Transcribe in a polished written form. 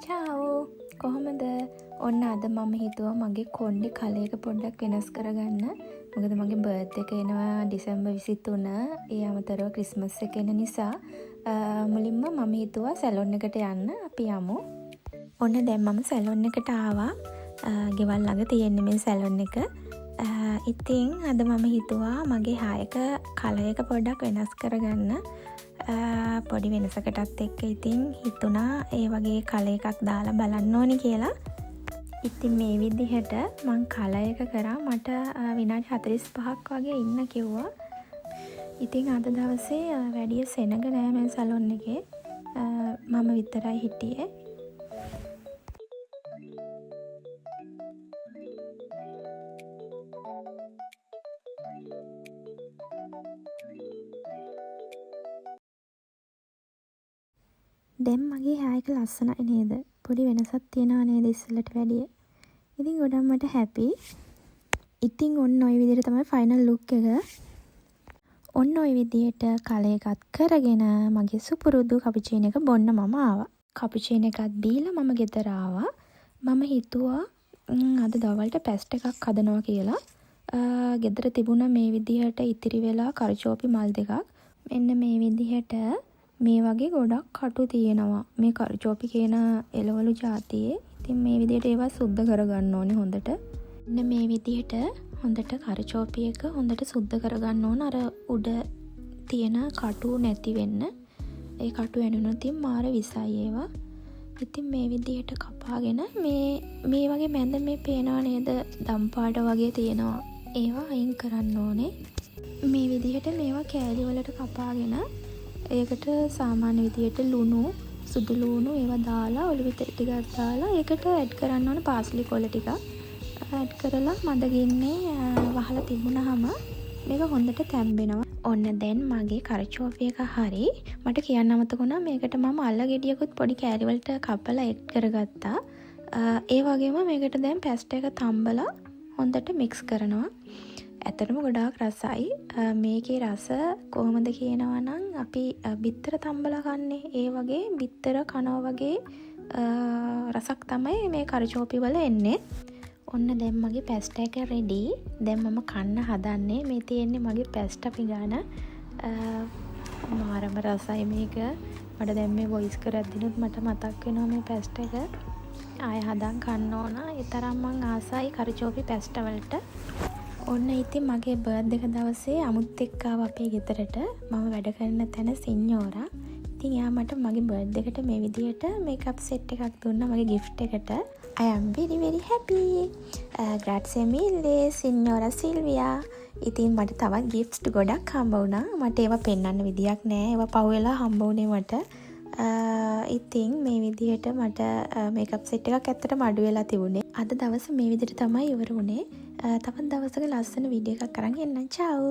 චාව් කොහොමද? ඔන්න අද මම හිතුවා මගේ කොණ්ඩේ කලයක පොඩ්ඩක් වෙනස් කරගන්න. මොකද මගේ බර්ත්ඩේ එක එනවා දෙසැම්බර් 23. ඒ අමතරව ක්‍රිස්මස් එක එන නිසා මුලින්ම මම හිතුවා සැලොන් එකට යන්න. අපි යමු. ඔන්න දැන් මම සැලොන් එකට ආවා. ගෙවල් ළඟ තියෙන්නේ මේ සැලොන් එක. ඉතින් අද මම හිතුවා මගේ හායක කලයක පොඩ්ඩක් වෙනස් කරගන්න. පොඩි වෙනසකටත් එක්ක ඉතින් හිතුණා ඒ වගේ කල එකක් දාලා බලන්න ඕනි කියලා. ඉතින් මේ විදිහට මං කල එක කරා. මට විනාඩි 45ක් වගේ ඉන්න කිව්වා. ඉතින් අද දවසේ වැඩිය සෙනග නෑ මේ සැලොන් එකේ. මම විතරයි හිටියේ. දැන් මගේ හායක ලස්සනයි නේද? පොඩි වෙනසක් තියෙනවා නේද ඉස්සෙල්ලට වැඩිය? ඉතින් ගොඩක් මට හැපි. ඉතින් ඔන්න ඔය විදිහට තමයි ෆයිනල් ලුක් එක. ඔන්න ඔය විදිහට කල එකත් කරගෙන මගේ සුපුරුදු කපුචීනෝ එක බොන්න මම ආවා. කපුචීනෝ එකත් බීලා මම ගෙදර ආවා. මම හිතුවා අද දවල්ට පැස්ට් එකක් හදනවා කියලා. ගෙදර තිබුණ මේ විදිහට ඉතිරි වෙලා කරචෝපි මල් දෙකක්. මෙන්න මේ විදිහට මේ වගේ ගොඩක් කටු තියෙනවා. මේ කරචෝපි කියන එළවලු ජාතියේ. ඉතින් මේ විදිහට ඒවා සුද්ධ කරගන්න ඕනේ හොඳට. මෙන්න මේ විදිහට හොඳට කරචෝපි එක හොඳට සුද්ධ කරගන්න ඕන. අර උඩ තියෙන කටු නැති වෙන්න. ඒ කටු ඇනුනොත් මාර විසයි ඒවා. ඉතින් මේ විදිහට කපාගෙන මේ වගේ මැද මේ පේනවා නේද? දම් පාට වගේ තියෙනවා. ඒවා අයින් කරන්න ඕනේ. මේ විදිහට මේවා කෑලි වලට කපාගෙන ඒකට සාමාන්‍ය විදිහට ලුණු, සුදු ලුණු ඒවා දාලා ඔලිව තෙල් ටිකක් දාලා ඒකට ඇඩ් කරන්න ඕන පාස්ලි කොළ ටිකක්. ඇඩ් කරලා මද ගින්නේ වහලා තිබුණාම මේක හොඳට තැම්බෙනවා. ඔන්න දැන් මගේ කරචෝපි එක හරි. මට කියන්න අමතක වුණා මේකට මම අල්ල ගෙඩියකුත් පොඩි කෑලි වලට කපලා ඇඩ් කරගත්තා. ඒ වගේම මේකට දැන් පැස්ට් එක තම්බලා හොඳට මික්ස් කරනවා. ඇත්තටම ගොඩාක් රසයි. මේකේ රස කොහොමද කියනවා නම් අපි බිත්තර තම්බලා කන්නේ ඒ වගේ බිත්තර කනවා වගේ රසක් තමයි මේ කරචෝපි වල එන්නේ. ඔන්න දැන් මගේ පැස්ට් එක රෙඩි. දැන් මම කන්න හදන්නේ. මේ තියෙන්නේ මගේ පැස්ට් පිඟාන. මාරම රසයි මේක. මට දැන් මේ වොයිස් කරද්දිනුත් මට මතක් වෙනවා මේ පැස්ට් එක. ආය හදන් කන්න ඕන. ඒ තරම් මං ආසයි කරචෝපි පැස්ට් වලට. ඔන්න ඉතින් මගේ බර්ත්ඩේ එක දවසේ අමුත් එක්ක ආව අපේ ගෙදරට. මම වැඩ කරන තැන සින්යෝරා. ඉතින් එයා මට මගේ බර්ත්ඩේ එකට මේ විදිහට මේකප් සෙට් එකක් දුන්නා මගේ gift එකට. I am very very happy. Grazie mille signora Silvia. ඉතින් මට තවත් gifts ගොඩක් හම්බ වුණා. මට ඒවා පෙන්වන්න විදියක් නෑ. ඒවා පහු වෙලා හම්බ වුණේ මට. ඉතින් මේ විදිහට මට මේකප් සෙට් එකක් ඇත්තටම අඩු වෙලා තිබුණේ. අද දවස මේ විදිහට තමයි ඉවර වුණේ. තවත් දවසක ලස්සන වීඩියෝ එකක් අරන් එන්නම්. චාව්.